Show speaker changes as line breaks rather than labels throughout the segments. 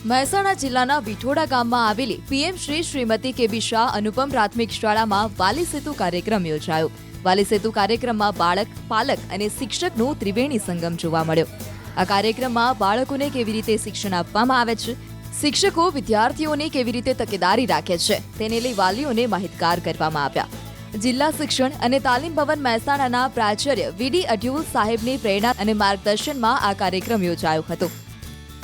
મહેસાણા જિલ્લાના વિઠોડા ગામમાં આવેલી પીએમ શ્રી શ્રીમતી કેબી શાહ અનુપમ પ્રાથમિક શાળામાં વાલી સેતુ કાર્યક્રમ યોજાયો. વાલી સેતુ કાર્યક્રમમાં બાળક, પાલક અને શિક્ષકનો ત્રિવેણી સંગમ જોવા મળ્યો. આ કાર્યક્રમમાં બાળકોને કેવી રીતે શિક્ષણ આપવામાં આવે છે, શિક્ષકો વિદ્યાર્થીઓની કેવી રીતે તકેદારી રાખે છે, તેને લઈ વાલીઓને માહિતગાર કરવામાં આવ્યા. જિલ્લા શિક્ષણ અને તાલીમ ભવન મહેસાણાના પ્રાચાર્ય વીડી અઢ્યુલ સાહેબની પ્રેરણા અને માર્ગદર્શનમાં આ કાર્યક્રમ યોજાયો હતો.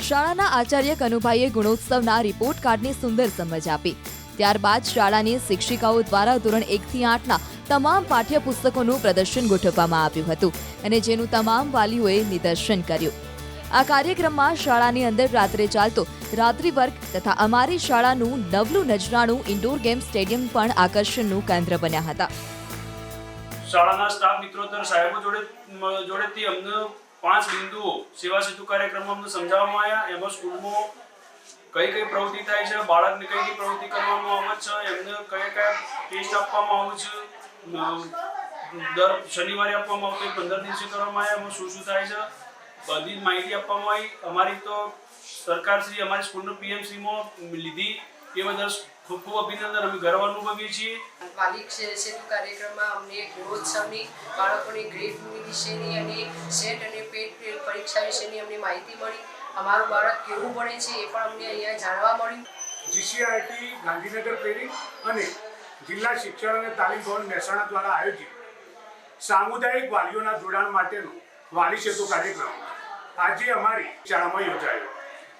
શાળાના આચાર્ય કનુભાઈએ ગુણોત્સવના રિપોર્ટ કાર્ડની સુંદર સમજ આપી. ત્યારબાદ શાળાની શિક્ષિકાઓ દ્વારા ધોરણ 1 થી 8ના તમામ પાઠ્યપુસ્તકોનું પ્રદર્શન ગોઠવવામાં આવ્યું હતું અને જેનું તમામ વાલીઓએ નિદર્શન કર્યું. આ કાર્યક્રમમાં શાળાની અંદર રાત્રે ચાલતો રાત્રિ વર્ગ તથા અમારી શાળાનું નવલું નજરાણું ઇન્ડોર ગેમ સ્ટેડિયમ પણ આકર્ષણનું કેન્દ્ર બન્યા હતા.
શાળાના સ્ટાફ મિત્રો સાહેબો જોડેથી અમને 5 બિંદુઓ સેવા સેતુ કાર્યક્રમમાં અમને સમજાવવામાં આવ્યા. એમાં સ્કૂલમાં કઈ પ્રવૃત્તિ થાય છે, બાળકને કઈ પ્રવૃત્તિ કરવામાં આવે છે, એમને કયા ટેસ્ટ આપવામાં આવે છે, દર શનિવારે આપવામાં આવતો 15 દિવસે કરવામાં આવે, એમાં શું થાય છે બધી માહિતી આપવામાં આવી. અમારી તો સરકારશ્રી અમારી સ્કૂલનો પીએમસીમાં લીધી એ બદલ ખૂબ ખૂબ અભિનંદન. અમે ગર્વ અનુભવીએ છીએ.
વાલી સેતુ કાર્યક્રમમાં અમને ગુણોત્સવની, બાળકોની ગ્રેડ વિશેની અને સેટ અને પેટ પરીક્ષા વિશેની અમને માહિતી મળી. અમારું બાળક કેવું ભણે છે એ પણ અમને અહીંયા જાણવા મળ્યું.
જીસીઆરટી ગાંધીનગર પ્રેરિત અને જિલ્લા શિક્ષણ અને તાલીમ ભવન મહેસાણા દ્વારા આયોજિત સામુદાયિક વાલીઓના જોડાણ માટેનો વાલી સેતુ કાર્યક્રમ આજે અમારી શાળામાં યોજાયો,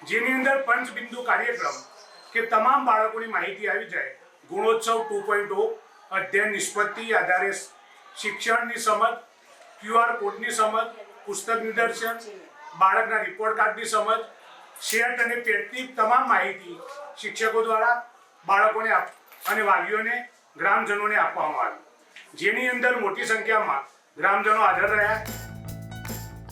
જેની અંદર પંચબિંદુ કાર્યક્રમ કે તમામ બાળકોની માહિતી આવી જાય. ગુણોત્સવ 2.0, અધ્યયન નિષ્પત્તિ આધારે શિક્ષણની સમજ, QR કોડની સમજ, પુસ્તક નિદર્શન, બાળકના રિપોર્ટ કાર્ડની સમજ, સેટ અને પેટની તમામ માહિતી શિક્ષકો દ્વારા બાળકોને અને વાલીઓને, ગ્રામજનોને આપવામાં આવી, જેની અંદર મોટી સંખ્યામાં ગ્રામજનો હાજર રહ્યા.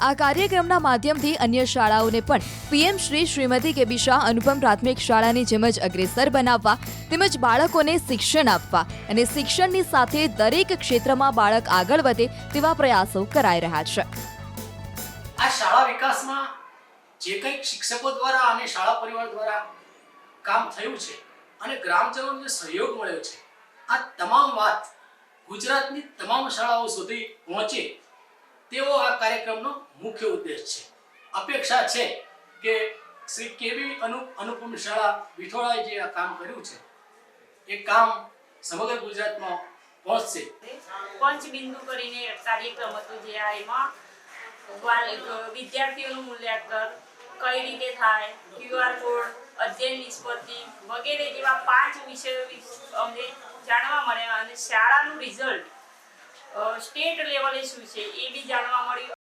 આ કાર્યક્રમના માધ્યમથી અન્ય શાળાઓને પણ પીએમ શ્રી શ્રીમતી કેબી શાહ અનુપમ પ્રાથમિક શાળાની જેમ જ અગ્રેસર બનાવવા તેમજ બાળકોને શિક્ષણ આપવા અને શિક્ષણની સાથે દરેક ક્ષેત્રમાં બાળક આગળ વધે તેવા પ્રયાસો કરાઈ રહ્યા છે.
આ શાળા વિકાસમાં જે કંઈક શિક્ષકો દ્વારા અને શાળા પરિવાર દ્વારા કામ થયું છે અને ગ્રામજનોનો જે સહયોગ મળ્યો છે, આ તમામ વાત ગુજરાતની તમામ શાળાઓ સુધી પહોંચે તેવો આ કાર્યક્રમનો મુખ્ય ઉદ્દેશ છે. અપેક્ષા છે કે શ્રી કેબી અનુપમ શાળા વિઠોડાએ જે આ કામ કર્યું છે એ કામ સમગ્ર ગુજરાતમાં પહોંચશે.
પંચબિંદુ કરીને કાર્યક્રમ હતો, જે એમાં વિદ્યાર્થીઓનું મૂલ્યાંકન કઈ રીતે થાય, QR કોડ, અધ્યયન નિષ્પત્તિ વગેરે જેવા 5 વિષયો અમને જાણવા મળ્યા અને શાળાનું રિઝલ્ટ સ્ટેટ લેવલે શું છે એ બી જાણવા મળ્યું.